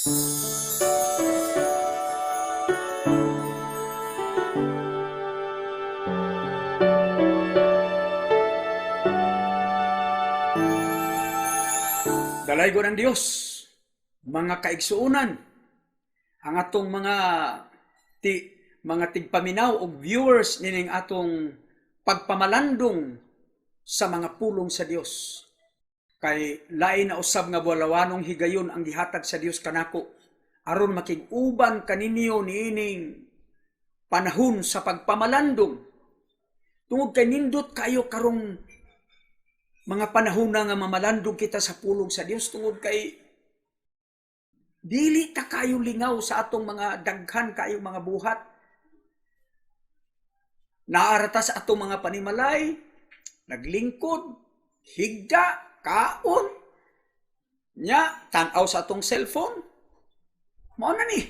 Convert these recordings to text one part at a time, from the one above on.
Dalaygo ng Dios, mga kaigsuunan, ang atong mga tigpaminaw o viewers nining atong pagpamalandong sa mga pulong sa Dios. Kay lain na usab nga bulawanong higayon ang gihatag sa Dios kanako aron makig-uban kaninyo niining panahon sa pagpamalandong. Tungod kay nindot kayo karong mga panahon na nga mamalandong kita sa pulong sa Dios, tungod kay dili ta kayo lingaw sa atong mga daghan kayo mga buhat. Naarata sa atong mga panimalay, naglingkod, higda, kaon, nya, tanaw sa atong cellphone. Mao na ni.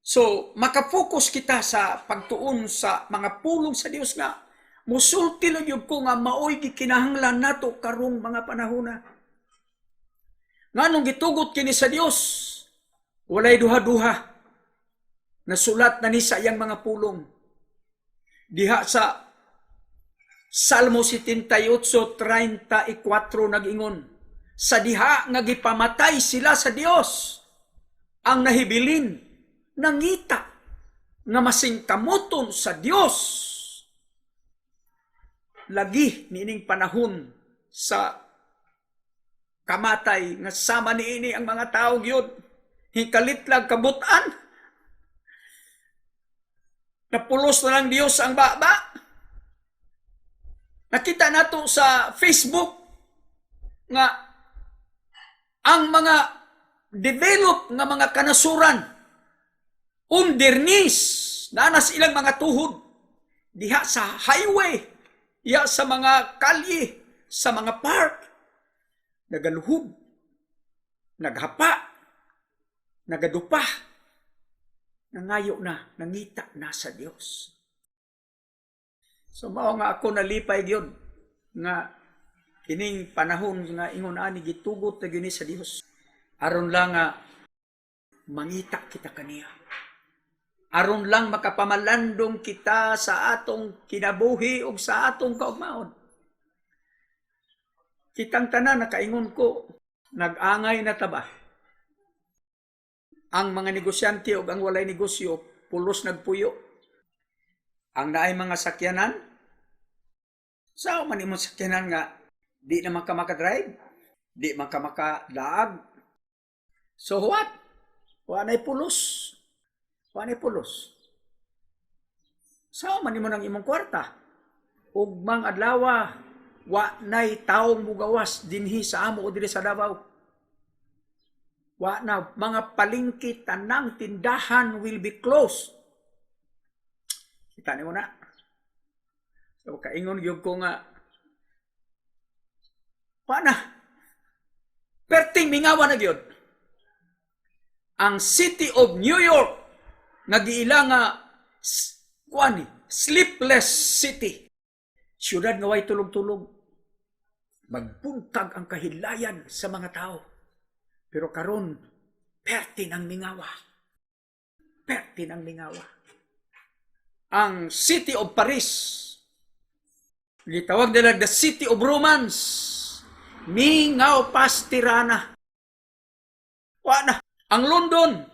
So, makapokus kita sa pagtuon sa mga pulong sa Dios nga musulti lang yun ko nga maoy gikinahanglan nato karong mga panahona. Nganong gitugot kini sa Dios, walay duha-duha. Nasulat na ni sa iyang mga pulong. Diha sa Salmo 78:34 nag-ingon, sa diha nga gipamatay sila sa Dios, ang nahibilin nangita nga masingkamuton sa Dios. Lagi niining panahon sa kamatay nga sama niini ang mga tao gyud, hikalit lang kabutan. Napulos na lang Dios ang baba. Nakita nato sa Facebook nga ang mga develop nga mga kanasuran underneath nanas ilang mga tuhod diha sa highway, diha sa mga kalye, sa mga park, nagaluhod, naghapa, nagadupa, nangayo na, nangita na sa Dios. So mao nga ako nalipay gyud nga kining panahon nga ingon ani gitugot na gyud sa Dios aron lang nga mangita kita kaniya. Aron lang makapamalandong kita sa atong kinabuhi o sa atong kaugmaon. Kitang tanan nakaingon ko, nag-angay na taba. Ang mga negosyante o ang walay negosyo, pulos nagpuyo. Ang naay mga sakyanan, sao man imong sakyanan nga di na makadrive, di makadaag. So what? Wanay pulos. Wanay pulos. Sao man imo nang imong kwarta? Ugmang adlaw, wa nay taong mugawas dinhi sa amo o diri sa Davao. Wa na, mga palengke, tanang tindahan will be closed. Kita niyo na. So kaingon gyud ko nga wa na. Perting mingawa na gyud. Ang City of New York nga giila nga sleepless city. Siyudad nga way tulog-tulog. Magbuntag ang kahilayan sa mga tao. Pero karon perti ng mingawa. Perti ng mingawa. Ang City of Paris, gitawag nila the City of Romance, mingaw pas tirana. Wa na. Ang London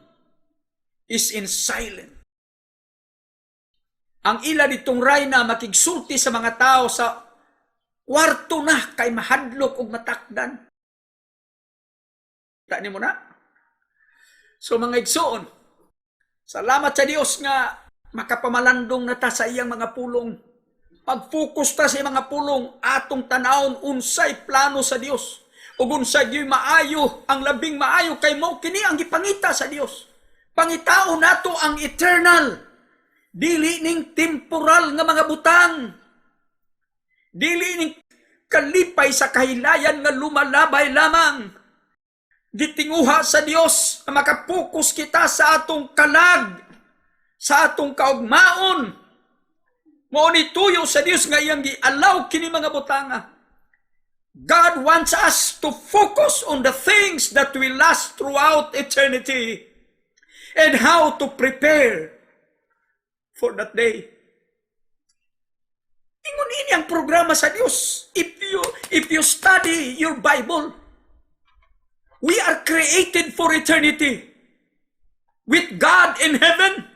is in silent. Ang ila ditong rayna makigsulti sa mga tao sa kwarto na kay mahadlok og matakdan. Kita mo na? So mga igsoon, salamat sa Dios nga makapamalandong na ta sa iyang mga pulong. Pag-focus ta sa iyang mga pulong, atong tanawon unsay plano sa Dios. Ug unsay gyud maayo, ang labing maayo kay mao kini ang gipangita sa Dios. Pangitao nato ang eternal, dili ning temporal nga mga butang. Dili ning kalipay sa kahilayan nga lumalabay lamang. Gitinguha sa Dios na makapokus kita sa atong kalag, sa atong kaugmaon. Mao ni tuyo sa Dios nga iyang gi-allow kini mga butanga. God wants us to focus on the things that will last throughout eternity and how to prepare for that day. Ingon ini ang programa sa Dios. If you study your Bible, we are created for eternity with God in heaven.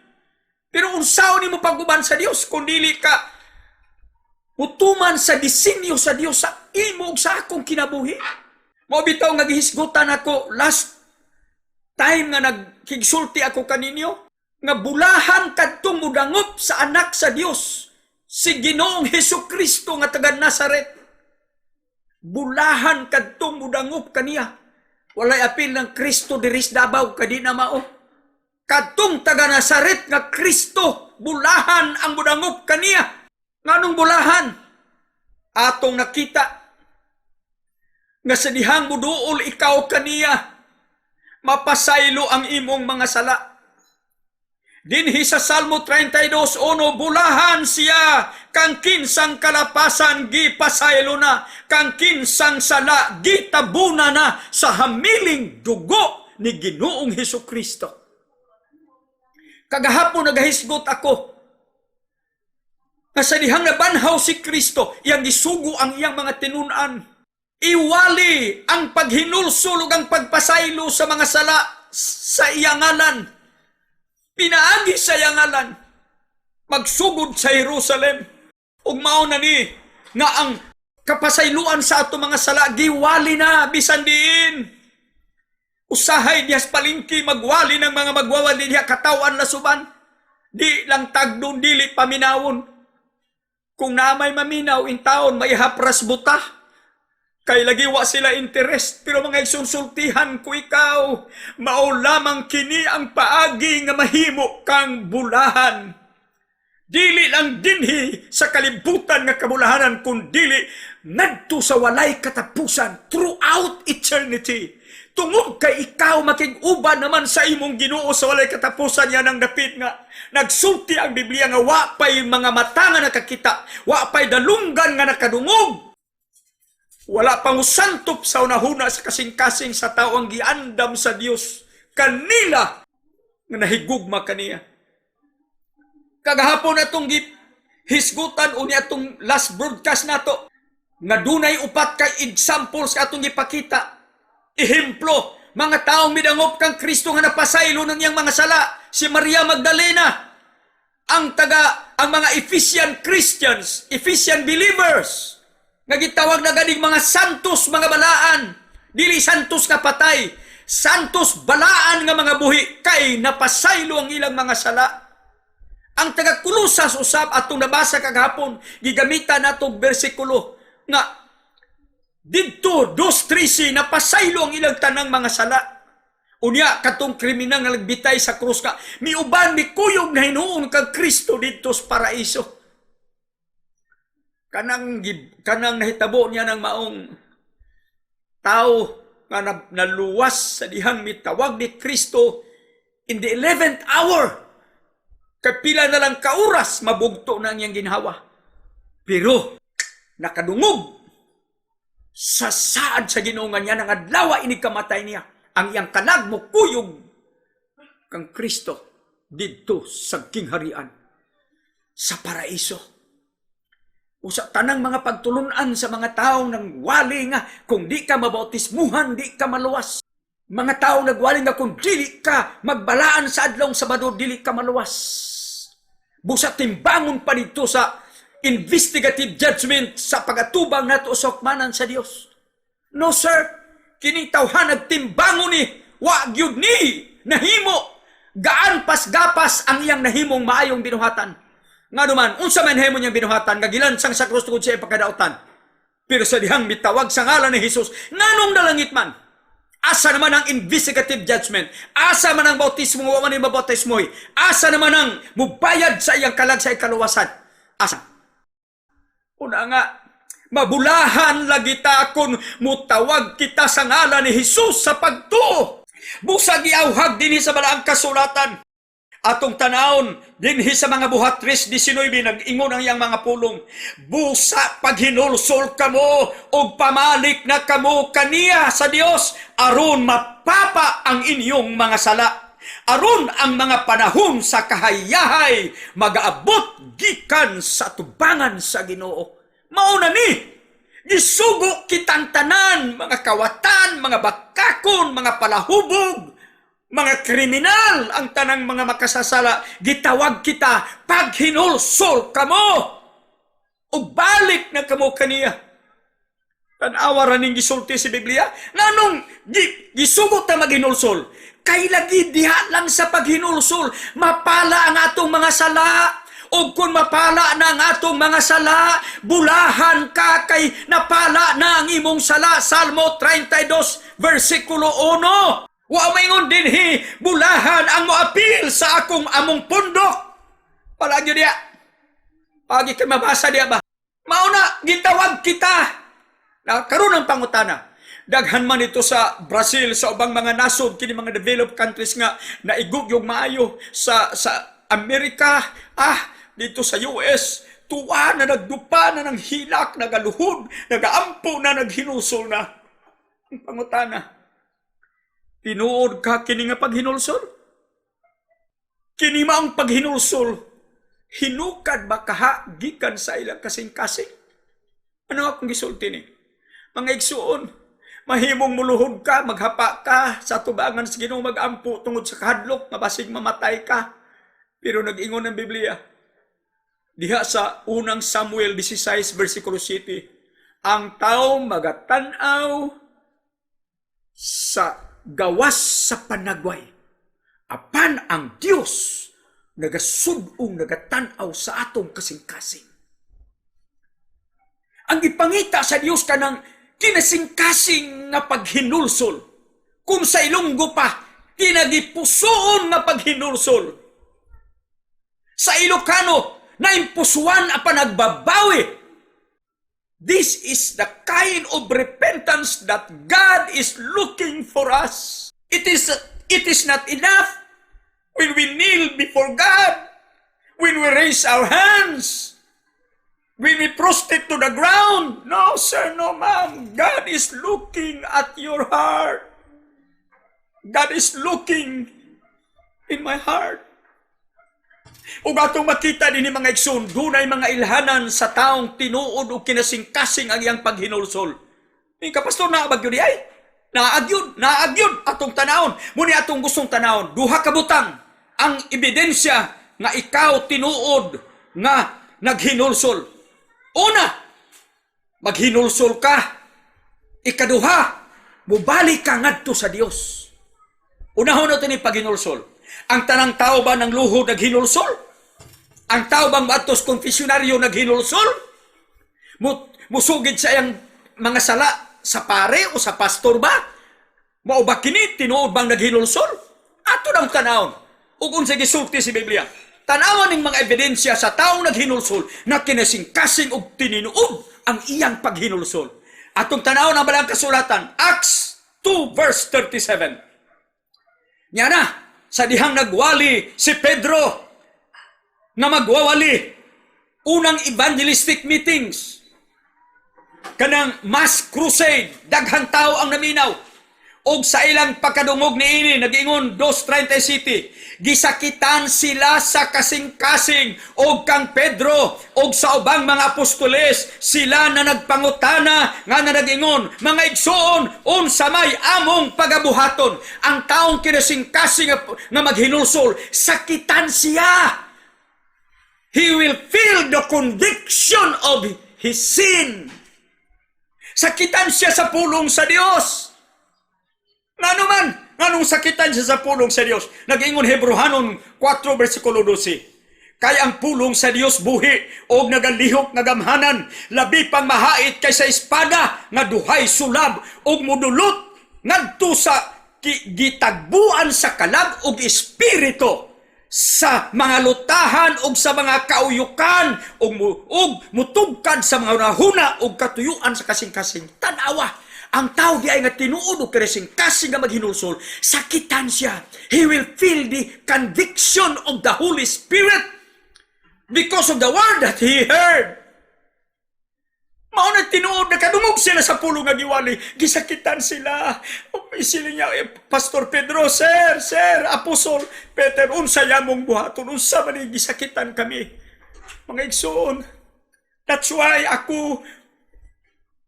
Pero unsaon nimo paguban sa Dios kung dili ka utuman sa disenyo sa Dios sa imo ug sa akong kinabuhi. Mao bitaw nga gihisgutan ako last time nga nagkigsulti ako kaninyo nga bulahan kadtong mudangop sa anak sa Dios, si Ginoong Hesukristo nga taga Nazaret. Bulahan kadtong mudangop kaniya. Walay apil ng Kristo diris Davao kadi na mao. Kadtong taga Nazaret nga Kristo, bulahan ang mudangop kaniya. Nganong bulahan? Atong nakita nga sa dihang muduol ikaw kaniya, mapasaylo ang imong mga sala. Dinhi sa Salmo 32:1, bulahan siya, kang kinsang kalapasan gipasaylo na, kang kinsang sala gitabuna na sa hamiling dugo ni Ginoong Hesukristo. Kagahapon nagahisgot ako, sa dihang nabanhaw si Kristo, iyang gisugo ang iyang mga tinunan. Iwali ang paghinulsulog ang pagpasaylo sa mga sala sa iyang ngalan. Pinaagi sa iyang ngalan. Magsugod sa Jerusalem. Ug mao na ni nga ang kapasayloan sa ato mga sala giwali na bisan diin. Usahay diyas palingki magwali ng mga magwawali diha katawan lasuban. Di lang tagdon dili paminawon. Kung namay maminaw in taon, may hapras buta. Kay lagi wa sila interest. Pero mga isunsultihan ko ikaw, mao lamang kini ang paagi nga mahimo kang bulahan. Dili lang dinhi sa kalibutan nga kabulahanan, kung dili ngadto sa walay katapusan throughout eternity. Tungod kay ikaw makig-uban naman sa imong Ginoo sa walay katapusan, yan ang dapit nga nagsulti ang Biblia nga wa pay mga mata nga nakakita, wa pay dalunggan nga nakadungog, wala pang usantop sa unahuna sa kasing-kasing sa tao ang giandam sa Dios kanila nga nahigugma kaniya. Kagahapon atong hisgutan o ni atong last broadcast nato nga dunay upat kay examples ka atong gipakita. Ehemplo, mga taong midangop kang Kristo nga napasaylo ng iyang mga sala. Si Maria Magdalena, ang mga Ephesian Christians, Ephesian believers, nga gitawag na ganing mga santos, mga balaan, dili santos nga patay, santos balaan nga mga buhi, kay napasaylo ang ilang mga sala. Ang taga-Kulosas usab atong nabasa kagahapon, gigamitan natong bersikulo nga dito, 2:13, napasaylo ang ilang tanang mga sala. Unya, katong kriminal nga nagbitay sa krus ka, miuban, mikuyog na hinuon kang Kristo dito sa paraiso. Kanang nahitabo niya ng maong tao nga naluwas sa dihang mitawag ni Kristo in the 11th hour. Kapila na lang kauras, mabugto na niyang ginhawa. Pero, nakadungog sa saad sa Ginoongan niya nang adlaw ini kamatay niya, ang iyang kanag mo kuyog kang Kristo didto sa kingharian sa paraiso. Usa tanang mga pagtulunan sa mga taong nang wali nga kung di ka mabautismuhan, di ka maluwas. Mga taong nagwali nga kung dili ka magbalaan sa adlong Sabado, dili ka maluwas. Busa timbangon pa dito sa investigative judgment sa pagatubang nato sa hukmanan sa Dios. No sir, kining tawhan nagtimbangon ni wa gyud ni nahimo gaan pas-gapas ang iyang nahimong maayong binuhatan. Nga naman, unsa man himo niyang binuhatan nga gilansang sa krus tungod sa pagkadautan. Pero sa dihang mitawag sa ngalan ni Hesus, nganong dalangit man? Asa naman ang investigative judgment? Asa man ang bautismo wa man mabautismoy? Asa naman ang mubayad sa iyang kalag sa ikaluwasan? Asa? Una nga, mabulahan lagi ta kung mutawag kita sa ngalan ni Hesus sa pagtuo. Busag iawhag din sa balaang kasulatan. Atong tanawon dinhi sa mga buhat 3:19 nag-ingon ang iyang mga pulong, busa paghinulsol kamo og pamalik na kamo kaniya sa Dios aron mapapa ang inyong mga sala. Aron ang mga panahon sa kahayahay magaabot gikan sa tubangan sa Ginoo. Mao na ni gisugo kitang tanan, mga kawatan, mga bakakon, mga palahubog, mga kriminal, ang tanang mga makasasala, gitawag kita, paghinulsol kamo, o balik na kamo kaniya. Tanawa raning gisulti si Biblia, nanong gisugot na maghinulsol, kay lagi diha lang sa paghinulsol, mapala ang atong mga sala, o kung mapala na ang atong mga sala, bulahan ka kay napala na ang imong sala. Salmo 32, versikulo 1. Wa maingon dinhi bulahan ang moapil sa akong among pundok. Palagi diya. Pagi kay mabasa diya ba? Mauna gitawag kita. Na karon ang pangutana. Daghan man ito sa Brazil, sa ubang mga nasod, kini mga developed countries nga naigugyog maayo sa Amerika, dito sa US, tuwa na nagdupa na ng hilak, nagaluhod, nagaampo na, naghinulsol na. Ang pangutana, tinuod ka kini nga paghinulsol? Kini maong paghinulsol, hinukad ba kaha gikan sa ilang kasing-kasing? Ano akong gisulti ni? Mga igsuon, mahimong muluhod ka, maghapa ka sa tubangan sa Ginoo, magampo tungod sa kahadlok, mabasig mamatay ka. Pero nag-ingon ng Biblia, diha sa unang Samuel 16, versikulo 7, ang tao magatanaw sa gawas sa panagway, apan ang Dios nagasudong nagatanaw sa atong kasing-kasing. Ang ipangita sa Dios kanang kinasing-kasing nga paghinulsol, kung sa Ilonggo pa, kinagipusoon nga paghinulsol. Sa Ilocano, naimpusuan apan nagbabawi. This is the kind of repentance that God is looking for us. It is not enough when we kneel before God, when we raise our hands, when we prostrate to the ground. No, sir, no, ma'am. God is looking at your heart. God is looking in my heart. Ug atong makita din mga igsoon, dunay mga ilhanan sa taong tinuod o kinasing-kasing ang iyang paghinulsol. Yung kapastor, naabag yun ay? Naagyod atong tanawon. Muni atong gustong tanawon, duha ka butang ang ebidensya nga ikaw tinuod nga naghinulsol. Una, maghinulsol ka. Ikaduha, mubalik ka ngadto sa Dios. Unahon natin ni paghinulsol. Ang tanang tao ba ng luhod naghinulsol? Ang tao bang batos konfesyonaryo naghinulsol? Musugid sa iyang mga sala sa pare o sa pastor ba? Mao ba kini tinuod bang naghinulsol? Ato nang tanawon. Ug unsa gisulti si Biblia? Tanawan ning mga ebidensya sa taong naghinulsol na kinasing-kasing og tininuod ang iyang paghinulsol. Atong tanawon ang balang kasulatan, Acts 2 verse 37. Nya na, sa dihang nagwali si Pedro na magwawali unang evangelistic meetings, kanang mass crusade, daghang tao ang naminaw, og sa ilang pagkadungog niini nag-ingon 2:37, gisakitan sila sa kasing-kasing og kang Pedro og sa ubang mga apostoles, sila na nagpangutana nga na nag-ingon, mga igsoon, unsa may among pagabuhaton. Ang taong kinasing-kasing nga maghinulsol, sakitan siya. He will feel the conviction of his sin. Sakitan siya sa pulong sa Dios. Nganong sakitan siya sa pulong sa Dios? Nag-ingon Hebrehanon 4 versikulo 12. Kaya ang pulong sa Dios buhi o nagalihok nga gamhanan, labi pang mahait kaysa espada nga duhay sulab o mudulot ngadto sa gitagbuan sa kalag og espiritu, sa mga lutahan o sa mga kauyukan o mutugkad sa mga nahuna o katuyuan sa kasing-kasing. Tanawa, ang tao di ay nga tinuod o kasing nga maghinulsol, sakitan siya. He will feel the conviction of the Holy Spirit because of the word that he heard. Mao na tinuod, nakadungog sila sa pulong nga giwali. Gisakitan sila. Sila niya, Pastor Pedro, Sir, Apostol Peter, unsa yamong buhaton, unsa man gisakitan kami. Mga igsoon, that's why ako,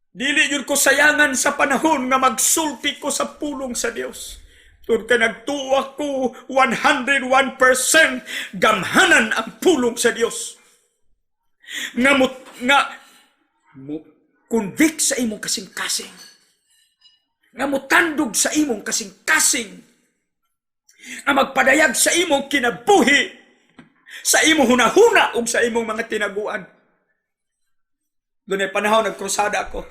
dili yun ko sayangan sa panahon nga magsulti ko sa pulong sa Dios. Tun ka nagtuwa ko 101% gamhanan ang pulong sa Dios. Convict sa imong kasing-kasing. Nga mutandog sa imong kasing-kasing. Nga magpadayag sa imong kinabuhi. Sa imong hunahuna o sa imong mga tinaguan. Doon ay panahon, nagkrusada ako.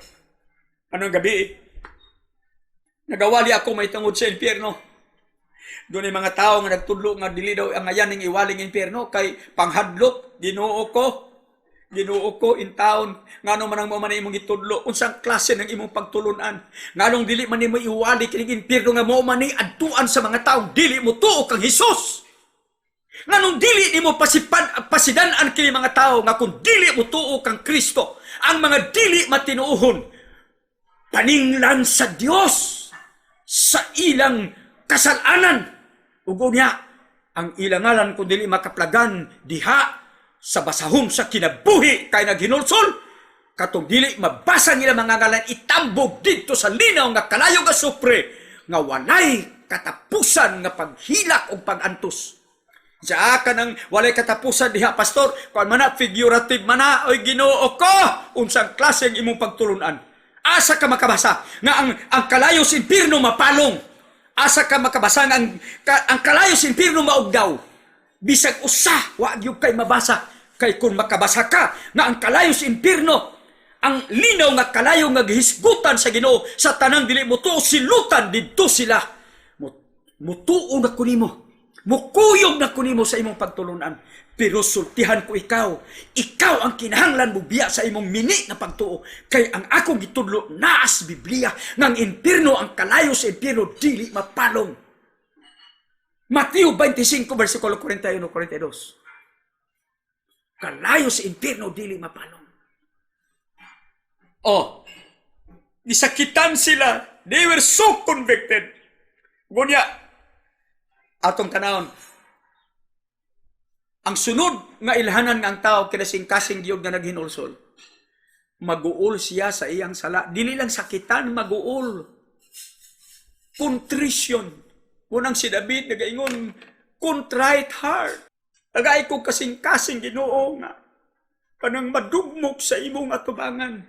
Anong gabi? Nagawali ako may tungod sa impyerno. Doon ay mga tao nga nagtudlo nga dili daw ang ayan ng iwaling impyerno kay panghadlok, Ginoo ko in town, ngano man ang man imong itudlo, unsang klase ng imong pagtulunan, nganong dili man nimo iwali kining impyerno nga mao man ni adtuan sa mga taong dili mo tuo kang Hesus. Nganong dili nimo pasidan-an kini mga tao nga kung dili mo tuo kang Kristo, ang mga dili matinuohon paninglan sa Dios sa ilang kasalanan. Ug niya ang ilang ngalan kung dili makaplagan diha sa basahon sa kinabuhi kay naghinulsol, katong dili mabasa nila mga ngalan itambog dito sa linaw nga kalayo nga supre nga walay katapusan nga paghilak o pagantos. Diya ka nang walay katapusan diha, Pastor, kung mana figurative mana, oy Ginoo ko, unsang klase ang imong pagtulunan. Asa ka makabasa nga ang kalayo sa impyerno mapalong. Asa ka makabasa nga ang kalayo sa impyerno maugdaw. Bisag usa, wag yung kay mabasa. Kay kung makabasa ka nga ang kalayo sa impyerno, ang linaw nga kalayo nga gihisgutan sa Ginoo, sa tanang dili mo tuo silutan didto sila. Mutuo na kunimo. Mukuyog na kunimo sa imong pagtulunan. Pero sultihan ko ikaw ang kinahanglan mo biya sa imong mini na pagtuo. Kay ang akong gitudlo naas Biblia ng impyerno, ang kalayo sa impyerno dili mapalong. Mateo 25, versikulo 41-42. Kalayo sa impyerno, dili mapalong. Gisakitan sila. They were so convicted. Gunya, atong tanawon, ang sunod nga ilhanan nga ang tao, kinasing-kasing Diyog na naghinulsol, mag-uol siya sa iyang sala. Dili lang sakitan, mag-uol. Contrition. Unang si David, nagaingon, contrite heart. Tagay ko kasing-kasing Ginoo nga, kanang madugmok sa imong atubangan.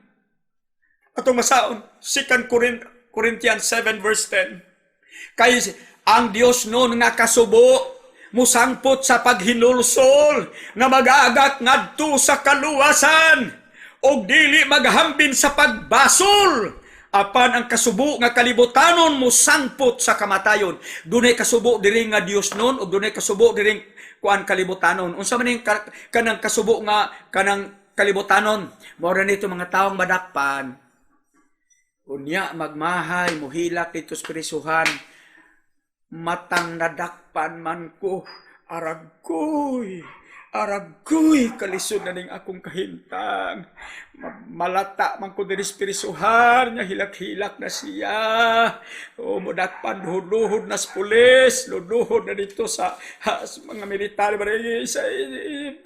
Atong masaon, 2 Corinthians 7 verse 10. Kay ang Dios noon nga kasubo, musangpot sa paghinulsol, na mag-aagak ngadto sa kaluwasan, o dili maghambin sa pagbasol. Apan ang kasubo nga kalibutanon mo sangpot sa kamatayon. Dunay kasubo diri nga Dios noon, o dunay kasubo diri kuan kalibutanon. Unsa man ning kanang kasubo nga kanang kalibutanon? Mao ra nito mga taong madakpan. Unya magmahay mohilak dito sa prisuhan. Matang nadakpan man ko, aragoy kalisod na ning akong kahintang. Malata man ko diri spirituhan, nya hilak-hilak na siya. Mudakpan luhod na sa pulis, luhod na dito sa mga military.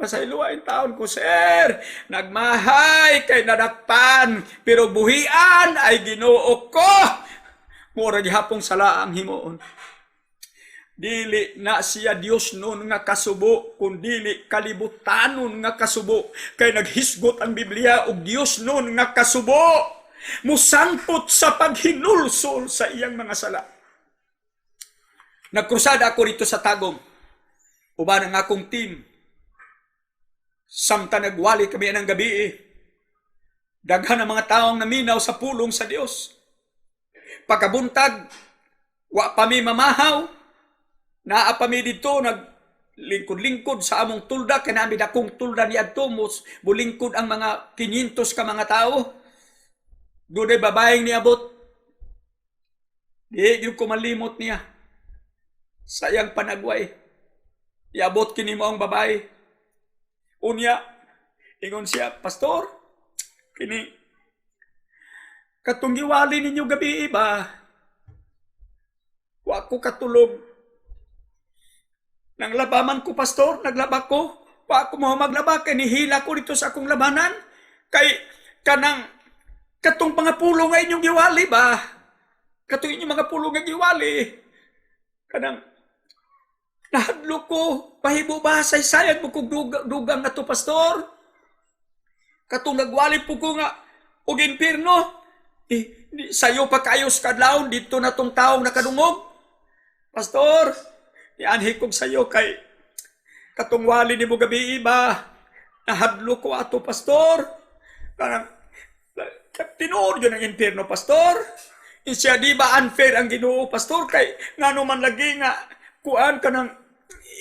Pasayloain taon ko, sir. Nagmahay kay nadakpan, pero buhian ay Ginoo ko. Mura gihapong sala ang himuon. Dili na siya Dios noon nga kasubo, kundili kalibutanon nga kasubo. Kay naghisgot ang Biblia og Dios noon nga kasubo, musangpot sa paghinulsol sa iyang mga sala. Nagkrusada ako rito sa Tagum, uban ang akong team. Samta nagwali kami ng gabi, daghan ang mga taong naminaw sa pulong sa Dios. Pagkabuntag, wa pa mi mamahaw, naa pa mi dito, naglingkod-lingkod sa among tulda, kaya namin akong tulda ni Adto, bulingkod ang mga 500 ka mga tao. Doon ay babaeng niabot, Di yung kumalimot niya. Sayang panagway. Iabot kini mo ang babae. Unya, ingon siya, Pastor, kini, katong giwali ninyo gabi ba? Wa ko katulog. Nang labaman ko, Pastor, naglaba ko. Wa ko mo maglaba, kay nihila ko dito sa akong labanan. Kay, katong mga pulo nga inyong giwali ba? Katong inyong mga pulo nga giwali. Nahadlo ko, pahibo ba, saysayan mo kong dugang na to, Pastor? Katong nagwali po ko nga, og impirno, sayo pa kayo sa kadlawon, dito na tong taong nakadungog. Pastor, ianhi kong sayo kay katong wali ni mo gabi ba, nahadlo ko ato, Pastor. Tinuod yun ang impirno, Pastor. Siya di ba unfair ang Ginoo, Pastor? Kay nga naman lagi nga, kuan ka ng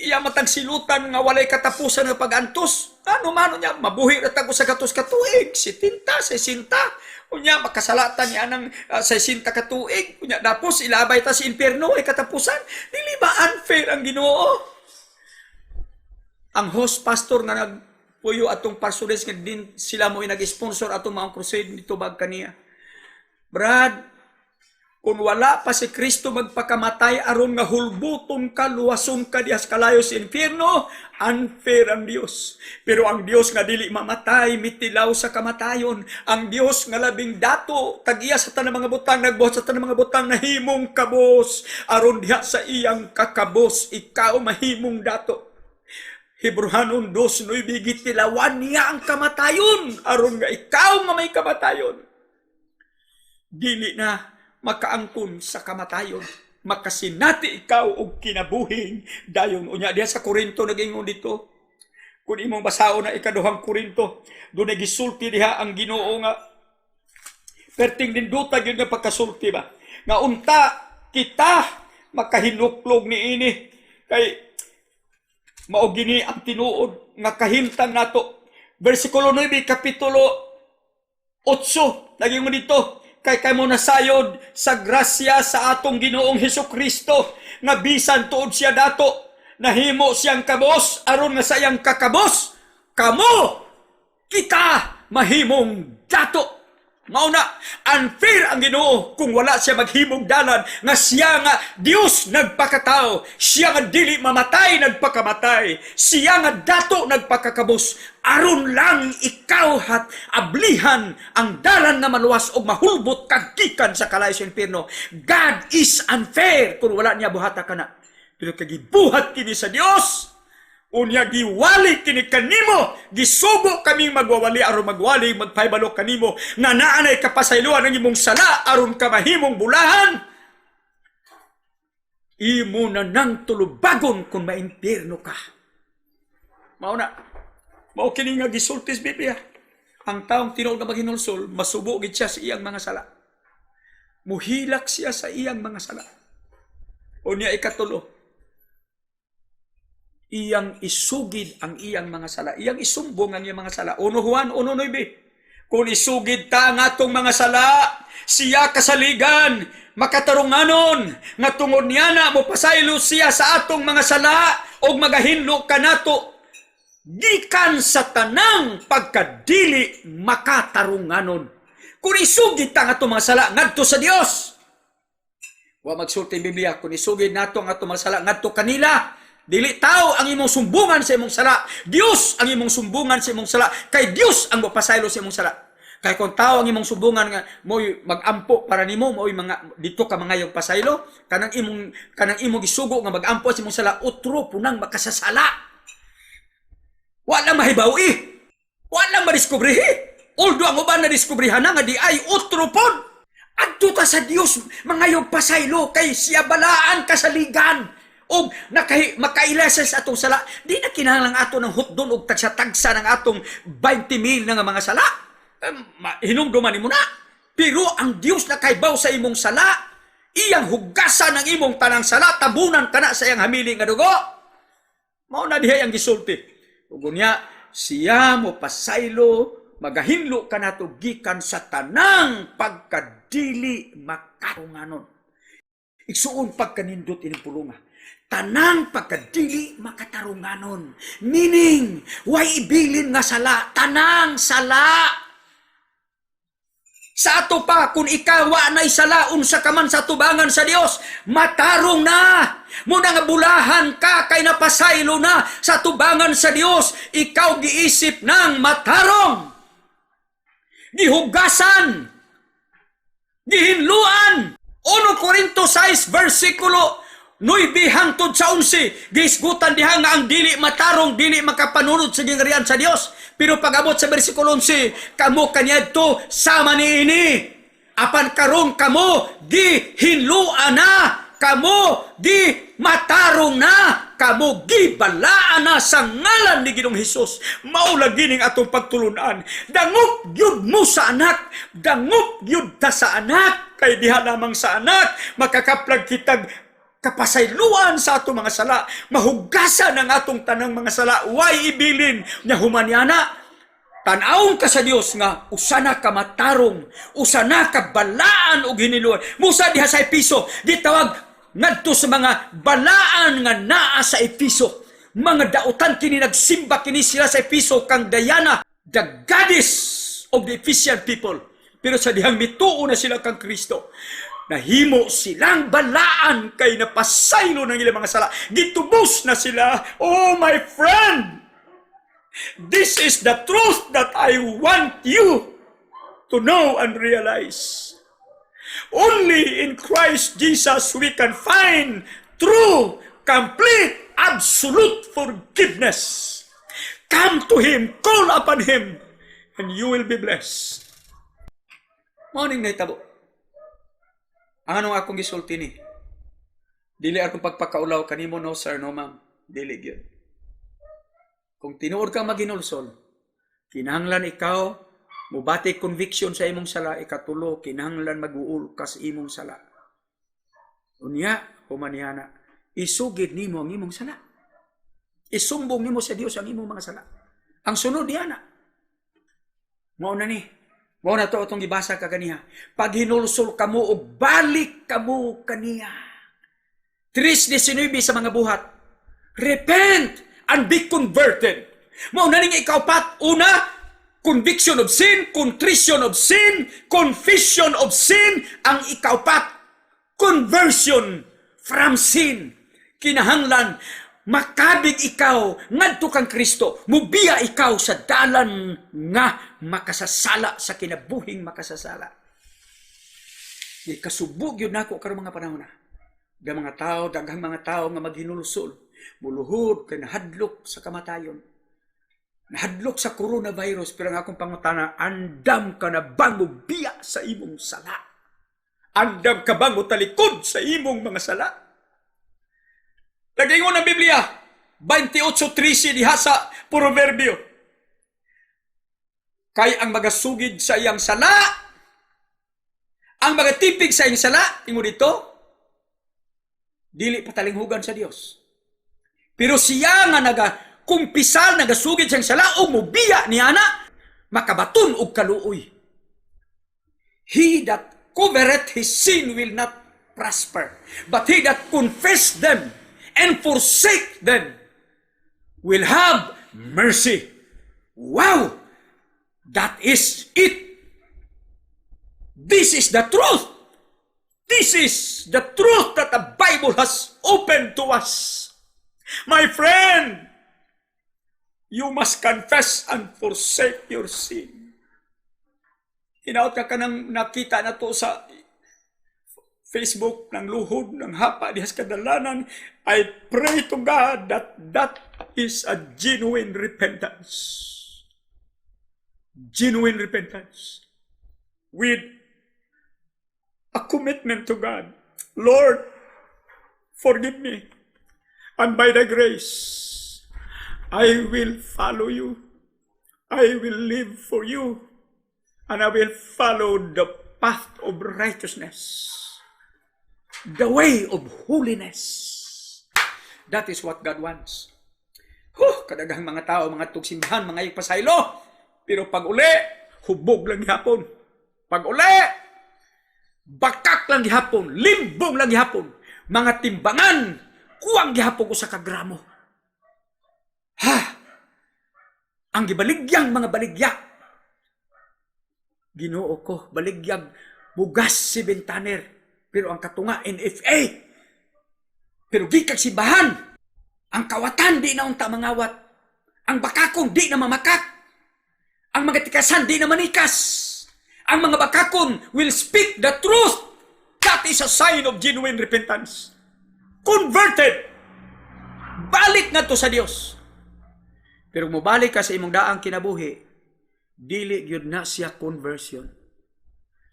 iya matang silutan nga walay katapusan ng pag-antos. Ano mano niya, mabuhi na tago sa katos katuig, 70, 60. Unya, makasalatan niya ng 60 katuig. Unya, tapos ilabay ta si impierno ay katapusan. Dili ba unfair ang Ginoo? Ang host pastor nga nagpuyo atong parsules nga din sila mo nag-sponsor atong mga crusade dito bag kaniya. Brad, kung wala pa si Kristo magpakamatay aron nga hulbuton ka, luwason ka dias kalayo sa infierno, unfair ang Dios. Pero ang Dios nga dili mamatay, mitilaw sa kamatayon. Ang Dios nga labing dato, tagiya sa tanang mga butang, nagbuhat sa tanang mga butang, nahimong kabos. Aron diha sa iyang kakabos, ikaw mahimong dato. Hebrehanon 2:9, tilawan niya ang kamatayon, aron nga ikaw nga may kamatayon. Dili na makaangkon sa kamatayon, makasinati ikaw og kinabuhing dayon. Unya diha sa Korinto nagingon dito, kung imong basaon na ikaduhang Korinto, doon nagisulti diha ang Ginoo nga perting din duta gyud nga pagkasulti ba nga unta kita makahinuklog niini kay mao gini ang tinuod nga kahimtang nato. Versikulo 9 kapitulo 8 nagingon dito, kay mo nasayod sa grasya sa atong Ginoong Hesukristo nga bisan tuod siya dato nahimo siyang kabos aron nga sa iyang kakabos kamo kita mahimong dato. Mao na unfair ang Ginoo kung wala siya maghimong dalan nga siya nga Dios nagpakatao, siya nga dili mamatay nagpakamatay, siya nga dato nagpakakabos aron lang ikaw hat ablihan ang dalan nga maluwas og mahulbot kagikan sa kalayo sa impierno. God is unfair kung wala niya buhata kana. Pero kay gibuhat kini sa Dios, unya giwali kini kanimo, gisugo kaming magwawali aron magwali magpaybalo kanimo nga naanay kapasayloan ang imong sala aron ka mahimong bulahan. Imo na nang tulubagon kung maimpierno ka. Mao na, mao kini nga gisultis Biblia. Ang taong tinuod nga maghinulsol, masubo gid siya sa iyang mga sala. Muhilak siya sa iyang mga sala. Unya ikatulo, iyang isugid ang iyang mga sala. Iyang isumbong ang iyang mga sala. 1 Juan 1:9. Kung isugid ta nga atong mga sala, siya kasaligan, makatarunganon, nga tungod niya na mo pasaylo siya sa atong mga sala, o magahinlo ka nato, gikan sa tanang pagkadili makatarunganon. Kung isugid ta nga atong mga sala, ngadto sa Dios. Wa magsulti Biblia, kung isugid nato nga atong mga sala, ngadto kanila. Dili tao ang imong sumbungan sa imong sala. Dios ang imong sumbungan sa imong sala. Kay Dios ang mapasaylo sa imong sala. Kay kung tao ang imong sumbungan nga mo'y magampo para nimo, mo'y mga dito ka mga yung pasaylo, kanang imong gisugo nga magampo sa imong sala, utro punang makasasala. Wala mahibawi. Wala madiskubrihi. Although ang uban na diskubrihan na nga di ay utro pod. Adto ta sa Dios mga yung pasaylo kay siya balaan kasaligan. O makaileses atong sala, di na kinahanglan ato ng hutdon o tagsa-tagsa ng atong 20,000 na nga mga sala. Hinungduman mo na. Pero ang Dios na kaybaw sa imong sala, iyang hugasan ng imong tanang sala, tabunan ka na sa iyang hamili nga dugo. Mao na dihay ang gisulti. Ug unya, siya mo pasaylo, magahinlo ka nato gikan sa tanang pagkadili makatunganon. Igsuon pagkanindot ining pulunga. Tanang pagkadili makatarunganon. Meaning, way ibilin nga sala, tanang sala. Sa ato pa, kung ikaw na'y sala, unsa ka man sa tubangan sa Dios, matarong na. Muna nga bulahan ka, kay napasaylo na sa tubangan sa Dios, ikaw giisip ng matarong. Gihugasan. Gihinluan. 1 Corinto 6, versikulo 9 hangtod sa 11, gisgutan diha nga ang dili matarong, dili makapanunod sa gingharian sa Dios. Pero pag-abot sa versikulo 11, kamo kaniadto sama niini. Apan karon kamo gihinluan na, kamo gi matarong na, kamo gibalaan na sa ngalan ni Ginoong Hesus. Mao lagi ning atong pagtulunan. Dangop gyud mo sa anak, dangop gyud ta sa anak, kay diha lamang sa anak makakaplag kitag kapasayloan sa atong mga sala, mahugasan ang atong tanang mga sala, way ibilin nya humanyana. Tanawon ka sa Dios nga usana ka matarong, usana ka balaan og hiniluan. Musa diha sa Episo, gitawag ngadto sa mga balaan nga naa sa Episo. Mga dautan kini nagsimba kini sila sa Episo kang Diana, the goddess of the Ephesian people. Pero sa dihang mituo na sila kang Kristo, nahimo silang balaan kay napasaylo ng ilang mga sala. Gitubos na sila. Oh my friend, this is the truth that I want you to know and realize. Only in Christ Jesus we can find true, complete, absolute forgiveness. Come to Him, call upon Him, and you will be blessed. Morning na itabo. Anong akong gisulti ni? Dili akong pagpakaulaw kanimo, no sir, no ma'am. Dili gyud. Kung tinuod kang maginulsol, kinahanglan ikaw mubati conviction sa imong sala, ikatulo kinahanglan mag-uul ka sa imong sala. Unya, humaniana, isugid nimo ang imong sala. Isumbong nimo sa Dios ang imong mga sala. Ang sunod diyan na. Mao na ni. Mao na to atong gibasa ka kaniya. Pag hinulsol kamo o balik kamo kaniya. 3:19 sa mga buhat. Repent and be converted. Mao na ning ikaupat. Una, conviction of sin, contrition of sin, confession of sin. Ang ikaupat, conversion from sin. Kinahanglan makabig ikaw ngadto kang Kristo, mubiya ikaw sa dalan nga makasasala sa kinabuhing makasasala. Ikasubog yun nako karong mga panahon na. Daghang mga tao nga maghinulsol, muluhod kay nahadlok sa kamatayon. Nahadlok sa coronavirus, pero ang akong pangutana, andam ka na bang mubiya sa imong sala? Andam ka bang talikod sa imong mga sala? Lagingon ang Biblia, 28:13 diha sa Proverbio. Kay ang magasugid sa iyang sala, ang magatipig sa iyang sala, tingo dito, dili patalinghugan sa Dios. Pero siya nga nagakumpisal, nagasugid sa iyang sala, o mubiya ni ana, makabaton og kaluoy. He that covereth his sin will not prosper, but he that confess them and forsake them will have mercy. Wow! That is it. This is the truth. This is the truth that the Bible has opened to us. My friend, you must confess and forsake your sin. Hinaut ka nang nakita na to sa Facebook, ng luhod, ng hapa, dihas kadalanan. I pray to God that that is a genuine repentance. Genuine repentance. With a commitment to God. Lord, forgive me. And by the grace, I will follow you. I will live for you. And I will follow the path of righteousness. The way of holiness. That is what God wants. Kadaghang mga tao, mga tugsimbahan, mga ipasaylo. Pero pag uli, hubog lang yapon. Pag uli, bakak lang gihapon, limbong lang gihapon, mga timbangan, kuwang gihapon ko sa kagramo. Ha! Ang gibaligyang mga baligya. Ginoo ko, baligyag bugas si Bentaner, pero ang katunga NFA. Pero gikag simbahan, ang kawatan di na unta mangawat, ang bakakong di na mamakak, ang mga tikasan di na manikas, ang mga bakakon will speak the truth. That is a sign of genuine repentance. Converted. Balik na to sa Dios. Pero mubalik ka sa imong daang kinabuhi, dili gyud na siya conversion.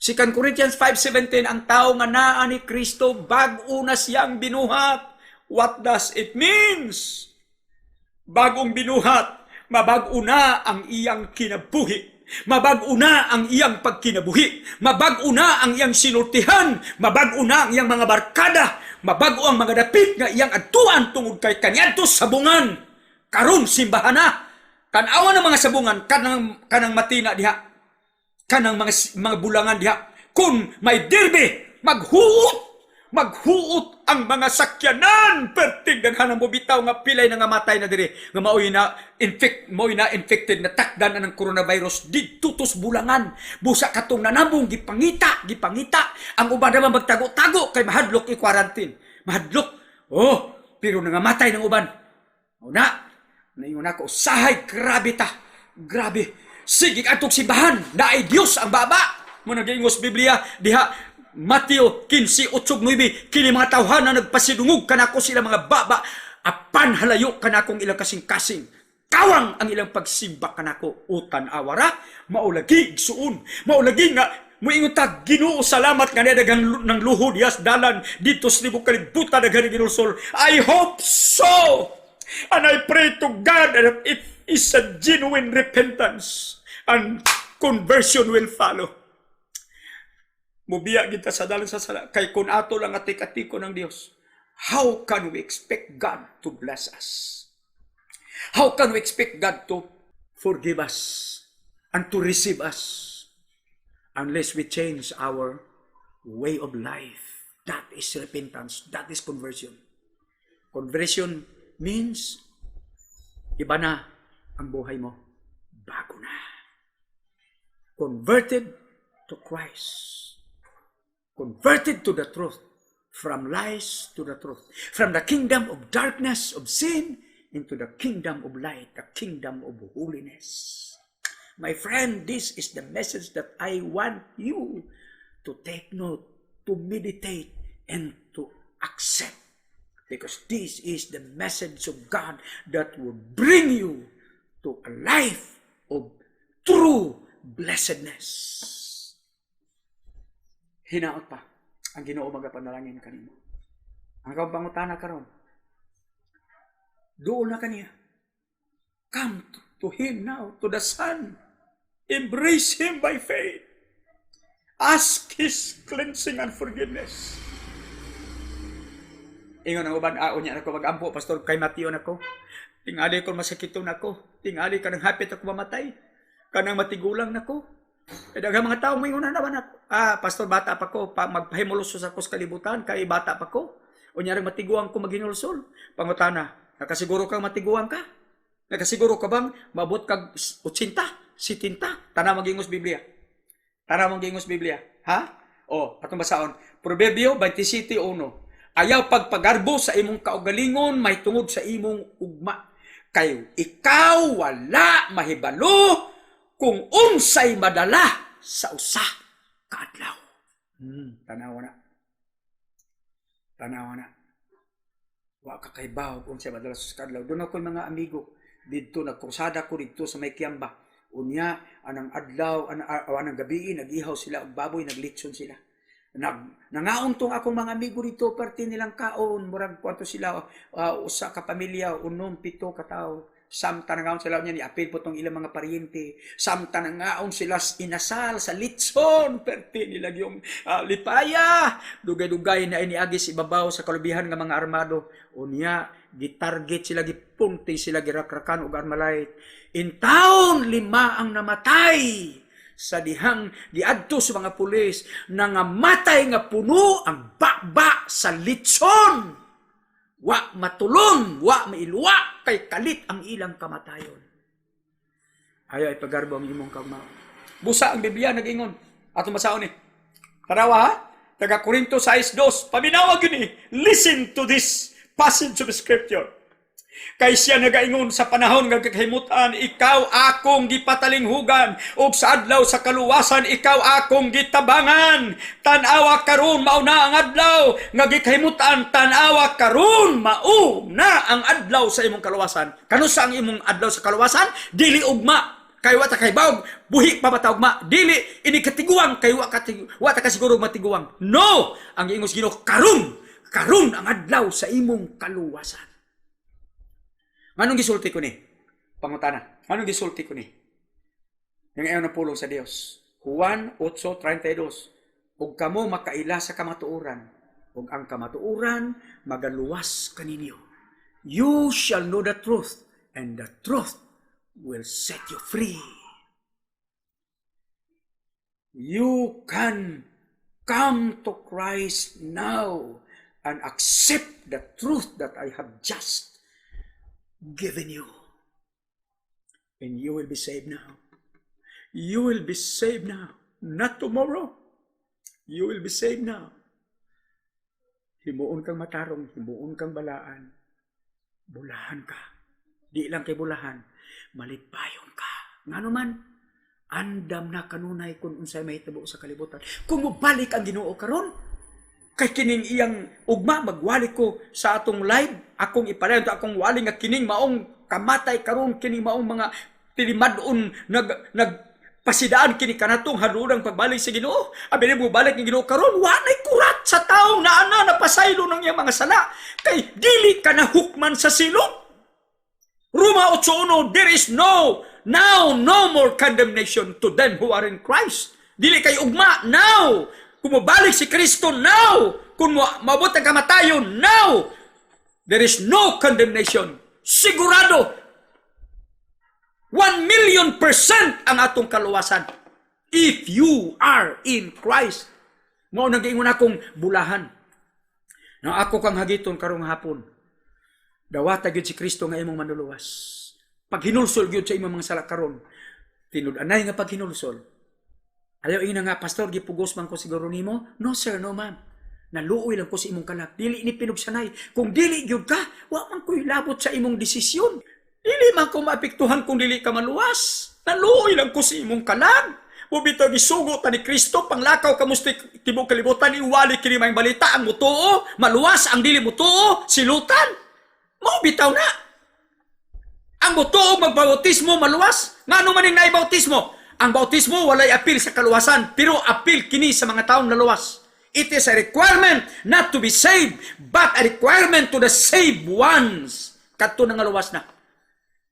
2 Corinthians 5:17, ang tao nga naa ni Kristo bag-o na siyang binuhat. What does it means? Bagong binuhat, mabag-o na ang iyang kinabuhi. Mabag-o na ang iyang pagkinabuhi. Mabag-o na ang iyang sinultihan. Mabag-o na ang iyang mga barkada. Mabag-o ang mga dapit nga iyang adtuan tungod kay kaniadto sabungan. Karon simbahan na. Tanawa ng mga sabungan, kanang matina diha. Kanang mga bulangan diha. Kung may dirbe, maghuot ang mga sakyanan. Perting daghanang mobitaw nga pilay na nga matay na diri. Nga maoy na infected na takdan ng coronavirus. Ditutos bulangan. Busa katong nanabong, gipangita. Ang uban naman magtago-tago kay mahadlok i-quarantine. Mahadlok. Oh, pero nangamatay ng uban. Una, naingon ako, sahay, grabe ta. Grabe. Sige, atong simbahan, na ay Diyos ang baba. Muna giingos Biblia, diha, Mateo 15:8-9, kini mga tawhan na nagpasidungog kanako sila mga baba, apan halayo kanakong ilang kasing-kasing. Kawang ang ilang pagsimba kanako, utan awara, maulagi, suon, maulagi nga, muingon ta, Ginoo salamat nga nadagang ng luhod, yas dalan, dito sa libong kalibutan, nagani ginulsol. I hope so! And I pray to God that it is a genuine repentance and conversion will follow. Mubiya kita sa dalan sa sala. Kay kun ato lang atik-atiko ng Dios, how can we expect God to bless us? How can we expect God to forgive us and to receive us unless we change our way of life? That is repentance. That is conversion. Conversion means, iba na ang buhay mo. Bago na. Converted to Christ. Converted to the truth. From lies to the truth. From the kingdom of darkness, of sin, into the kingdom of light, the kingdom of holiness. My friend, this is the message that I want you to take note, to meditate, and to accept. Because this is the message of God that will bring you to a life of true blessedness. Hinaot pa ang Ginoo magapanalangin kanimo. Ang kang pangutana karon, doon na kaniya. Come to Him now, to the Son. Embrace Him by faith. Ask His cleansing and forgiveness. Ingon ang uban, niya na ko mag-ampo, Pastor, kay Mateo na ko. Tingali ko masakito na ko. Tingali ka nang hapit ako mamatay. Kanang matigulang na ko. E daghang mga tao, may una naman ako. Pastor, bata pa ko. Magpahimulusos ako sa kalibutan, kay bata pa ko. O niya rin matiguang ko maghinulsol. Pangutana, nakasiguro kang matiguang ka? Nakasiguro ka bang mabot kag 80, 70? Tana magingos Biblia. Tana magingos Biblia. Ha? O, atong basaon. Proverbio 27:1. Ayaw pagpagarbo sa imong kaugalingon, may tungod sa imong ugma. Kayo, ikaw wala mahibalo kung unsay madala sa usa ka adlaw. Tanawa na. Tanawa na. Wa ka kaybaw kung unsay madala sa usa ka adlaw. Doon ako mga amigo. Dito, nagkrusada ko dito sa may Kiamba. Unya, anang adlaw, anang gabi, nag-ihaw sila, ang baboy, naglitson sila. Nangauntong akong mga amigo dito, parte nilang kaon, murag kwanto sila, usa ka pamilya, 7 ka tao. Samta nangaon sila niya, ni-apil po tong ilang mga paryente. Samta nangaon sila inasal sa litson, parte nila yung lipaya. Dugay-dugay na iniagis ibabaw sa kalubihan ng mga armado. Unya, gitarget sila, gipunti sila, girakrakan, ug armalay. In taon 5 ang namatay sa dihang giadto sa mga pulis nangamatay nga puno ang bakba sa litson. Wa matulon, wa mailwa, kay kalit ang ilang kamatayon. Ayaw ipagarbo ang imong kagmao. Busa ang Biblia nag-ingon. Ato masaon ni. Tarawa ha? Taga Korinto 6:2. Paminawag yun eh. Listen to this passage of scripture. Kay siya nagaingon sa panahon nga kakahimutan, ikaw akong gipatalinghugan, ug sa adlaw sa kaluwasan, ikaw akong gitabangan. Tanawa karon mauna ang adlaw nga gikahimutan, tanawa karon mauna ang adlaw sa imong kaluwasan. Kanusa ang imong adlaw sa kaluwasan? Dili ugma. Kay wata kay bawg, buhi pa bata ugma. Dili ini katiguang kay wata ka siguro matiguang. No, ang ingos Ginoo karon ang adlaw sa imong kaluwasan. Anong gisulti ko ni? Pangutana. Anong gisulti ko ni? Yung ayaw na pulong sa Dios. Juan 8:32. Ug kamo makaila sa kamatuoran, ug ang kamatuoran magaluwas kaninyo. You shall know the truth, and the truth will set you free. You can come to Christ now and accept the truth that I have just given you. And you will be saved now. You will be saved now. Not tomorrow. You will be saved now. Himuon kang matarong, himuon kang balaan. Bulahan ka. Di lang kay bulahan. Malipayon ka. Nga naman, andam na kanunay kung unsay may tabo sa kalibutan. Kung mubalik ang Ginoo karon, kay kining iyang ugma, magwali ko sa atong live, akong ipalayon to akong wali nga kining maong kamatay karon, kining maong mga tilimadon nagpasidaan kini kanatong hadurang pagbalik sa Ginoo. Abi ni mo balik ng Ginoo karon, walay kurat sa taong naana napasaylo ng iyang mga sala, kay dili ka nahukman sa silot. Roma 8:1, there is no more condemnation to them who are in Christ. Dili kay ugma now. Kung mabalik si Kristo now, kung mabot ang kamatayon now, there is no condemnation. Sigurado, 1,000,000% ang atong kaluwasan. If you are in Christ. Mao nag-ingon akong bulahan. Na ako kang hagiton karong hapon. Dawata gyud si Kristo nga imong manluluwas. Pag hinulsol gyud sa imong mga sala karon, tinud-anay nga pag hinulsol. Ayaw ina nga, pastor, gipugos man ko siguro nimo? No sir, no ma'am. Naluoy lang ko sa imong kalat. Dili ini pinugsanay. Kung dili gyud ka, wa man ko'y labot sa imong desisyon. Dili man ko maapektuhan kung dili ka maluwas. Naluoy lang ko sa imong kalat. Bubito gisugo ta ni Kristo, panglakaw ka musti tibok kalibutan, iwali kini may balita ang mutuo, maluwas ang dili mutuo, silutan. Mo bitaw na. Ang mutuo magbautismo maluwas, ngano man ning naibautismo? Ang bautismo walay apil sa kaluwasan, pero apil kini sa mga taong naluwas. It is a requirement not to be saved, but a requirement to the saved ones. Kadto na nga luwas na.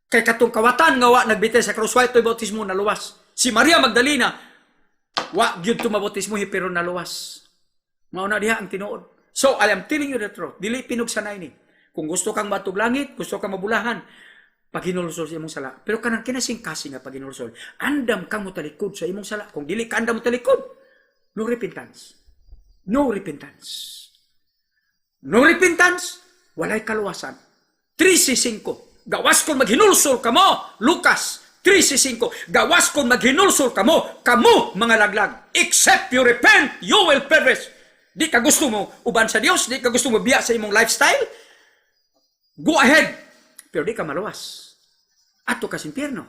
Kay katong kawatan nga wa nagbitay sa krusway to'y bautismo naluwas. Si Maria Magdalena, wa gyud to mabautismo pero naluwas. Mao na diha ang tinuod. So I am telling you the truth. Dili pinugsanay ni. Kung gusto kang matug langit, gusto kang mabulahan, pag hinulsol sa imong sala. Pero kanang kinasingkasi nga pag hinulsol, andam kang mutalikod sa imong sala. Kung dili ka andam mutalikod, no repentance. No repentance. No repentance, walay kaluwasan. 3:5. Gawas kung maghinulsol kamo, Lucas 3:5. Gawas kung maghinulsol kamo, mga laglag. Except you repent, you will perish. Di ka gusto mo uban sa Dios, di ka gusto mo biya sa imong lifestyle, go ahead. Pero di ka maluwas. Ato ka sa impyerno.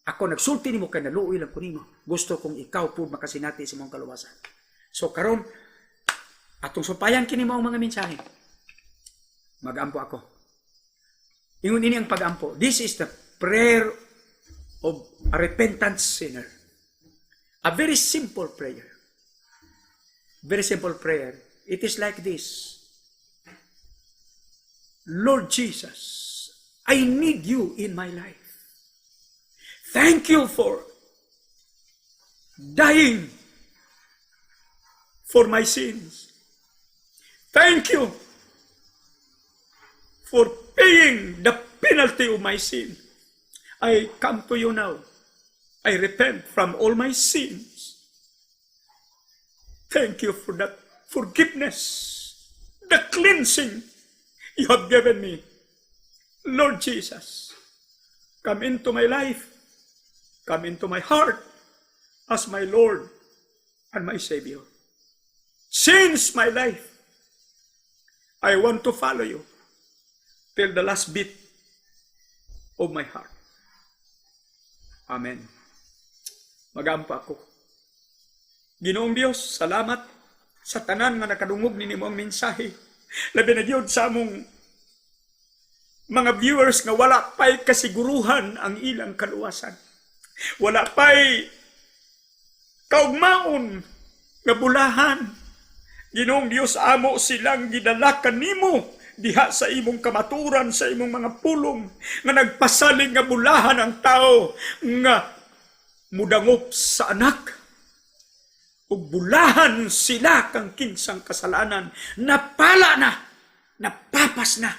Ako nagsulti nimo kay naluoy lang ko nimo. Gusto kong ikaw po makasinati sa imong kaluwasan. So karon atong sumpayan kini mao mga mensahe. Mag-ampo ako. Ingon ini ang pag-ampo. This is the prayer of a repentant sinner. A very simple prayer. Very simple prayer. It is like this. Lord Jesus, I need you in my life. Thank you for dying for my sins. Thank you for paying the penalty of my sin. I come to you now. I repent from all my sins. Thank you for that forgiveness, the cleansing you have given me. Lord Jesus, come into my life, come into my heart as my Lord and my Savior. Change my life. I want to follow you till the last beat of my heart. Amen. Magampa ako. Ginoong Dios, salamat sa tanan nga nakadungog ni mo ang mensahe. Labi na gyud sa among mga viewers nga wala pa'y kasiguruhan ang ilang kaluwasan. Wala pa'y kaugmaon nga bulahan. Ginoong Dios, amo silang gidalakan nimo diha sa imong kamaturan, sa imong mga pulong nga nagpasalig nga bulahan ang tao nga mudangop sa anak. Ug bulahan sila kang kinsang kasalanan, napala na, napapas na.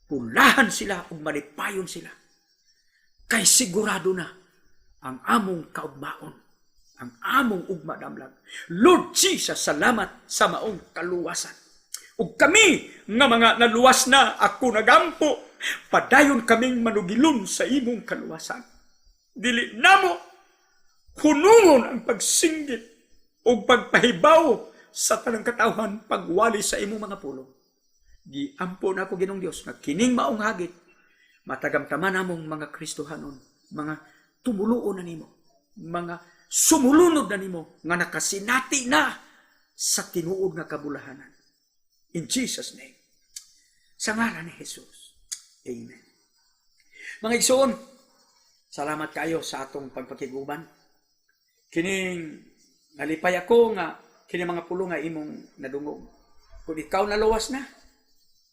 Bulahan sila ug malipayon sila. Kay sigurado na ang among kaugmaon, ang among ugma damlag. Lord Jesus, salamat sa maong kaluwasan. Ug kami nga mga naluwas na, ako nagampo, padayon kaming manugilon sa imong kaluwasan. Dili namo hunungon ang pagsinggit o pagpahibaw sa tanang katawhan pagwali sa imong mga pulong. Giampo na ako Ginoong Dios na kining maong hagit matagamtaman namong mga Kristohanon, mga tumuluon na nimo, mga sumulunod na nimo nga nakasinati na sa tinuod nga kabulahanan. In Jesus' name. Sa ngalan ni Jesus. Amen. Mga igsoon, salamat kayo sa atong pagpakiguban. Kining nalipay ako nga kining mga pulong nga imong nadungog. Kung ikaw naluwas na,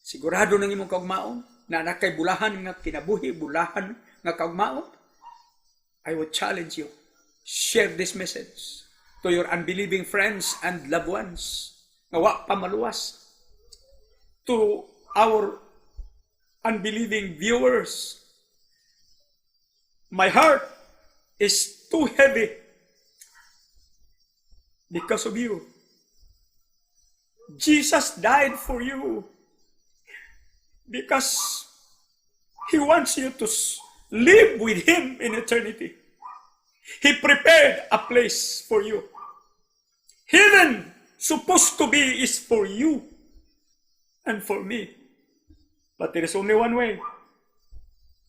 sigurado ng imong kaugmaon na nakay bulahan nga kinabuhi, bulahan nga kaugmaon, I would challenge you. Share this message to your unbelieving friends and loved ones nga wa pa maluwas. To our unbelieving viewers, my heart is too heavy because of you. Jesus died for you because He wants you to live with Him in eternity. He prepared a place for you. Heaven supposed to be is for you and for me. But there is only one way.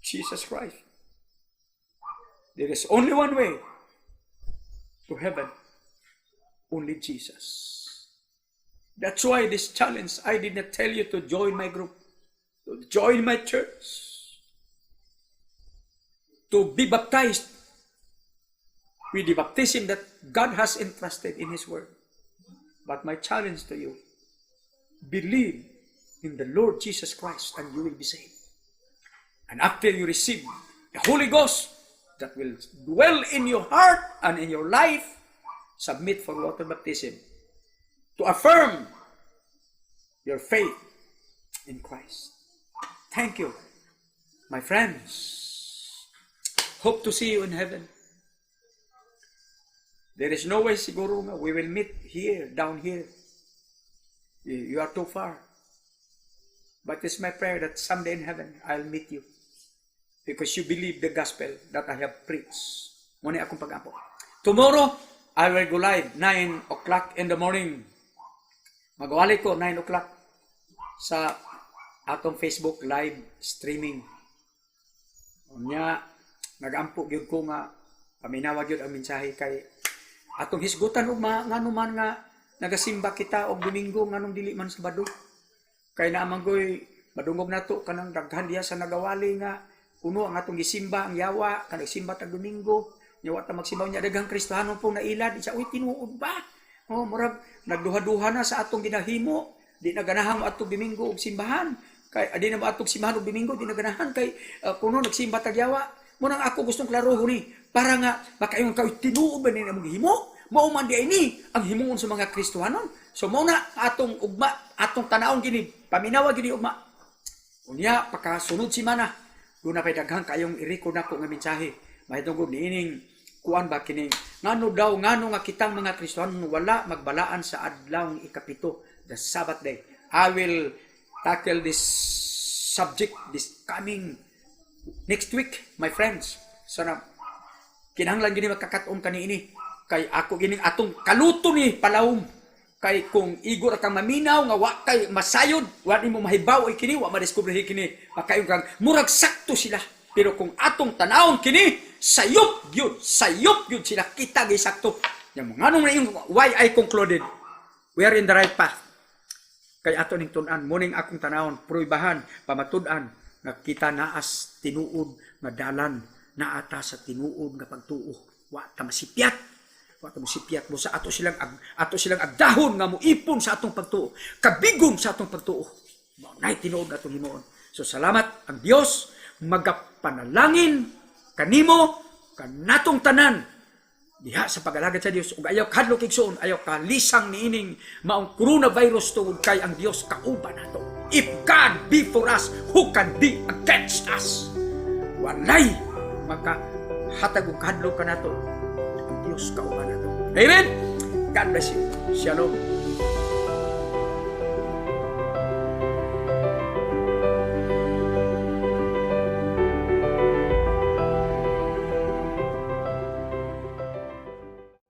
Jesus Christ. There is only one way to heaven. Only Jesus. That's why this challenge, I did not tell you to join my group, to join my church, to be baptized with the baptism that God has entrusted in His Word. But my challenge to you, believe in the Lord Jesus Christ and you will be saved. And after you receive the Holy Ghost that will dwell in your heart and in your life, submit for water baptism to affirm your faith in Christ. Thank you, my friends. Hope to see you in heaven. There is no way siguro nga we will meet here, down here. You are too far. But it's my prayer that someday in heaven, I'll meet you. Because you believe the gospel that I have preached. Muna akong pag-apo. Tomorrow, I will go live 9 o'clock in the morning. Magawali ko 9 o'clock sa atong Facebook live streaming. Unya, nag-ampo gyud ko nga paminawag gyud ang mensahe kay atong hisgutan og nganuman nga nagasimba kita og Domingo nganong dili man Sabado. Kay naamanggoy madungog nato kanang daghan diha sa nagawali nga kuno ang atong gisimba ang yawa kanang simba tag Domingo. Yawa ta magsimbaw nya daghang Kristohanon pong nailad isa uy tinuod ba? Oh, murag nagduha-duha na sa atong ginahimo. Di na ganahan mo atong Domingo og simbahan. Kay adi na mo atong simbahan og Domingo di na ganahan kay kuno nagsimba tag yawa. Mo nang ako gustong klarohon ni para nga makaingon ka tinuod ba ni among gihimo? Mao man di ini ang himuon sa mga Kristohanon. So mao na atong ugma, atong tanawon gini, paminawa gini ugma. Unya pagkasunod si mana, doon na pay daghang kayong i-record nako nga mensahe. mahitungod niining kuan ba kini ngano nga kitang mga Kristiyano wala magbalaan sa adlaw ikapito, the Sabbath day. I will tackle this subject this coming next week, my friends. Sana kinahanglan gini magkakaton kaniini kay ako gining atong kaluto ni palawom. Kay kung igor kang maminaw nga wa kay masayod, wa nimo mahibaw kini, wa madiskubre kini, makayon kang murag sakto sila. Pero kung atong tanawon kini, sayop yun sila kita gi sakto. Yang nganong na yung why I concluded we are in the right path. Kay ato ning tun-an, muning akong tanawon, pruibahan, pamatud-an nga kita naas tinuod nga dalan, naata sa tinuod nga pagtuo. Wa ta masipyat. Wa ta masipyat mo sa ato silang agdahon nga moipon sa atong pagtuo. Kabigong sa atong pagtuo. Mao nay tinuod atong himuon. So salamat ang Dios, magapanalangin kanimo kanatong tanan diha sa pag-alagad sa Dios ug ayaw kadlok igsoon, ayaw kalisang niining maong coronavirus tungod kay ang Dios kauban nato. If God be for us, who can be against us? Walay makahatag og kadlok kanato. Ang Dios kauban nato. Amen. God bless you. Shalom.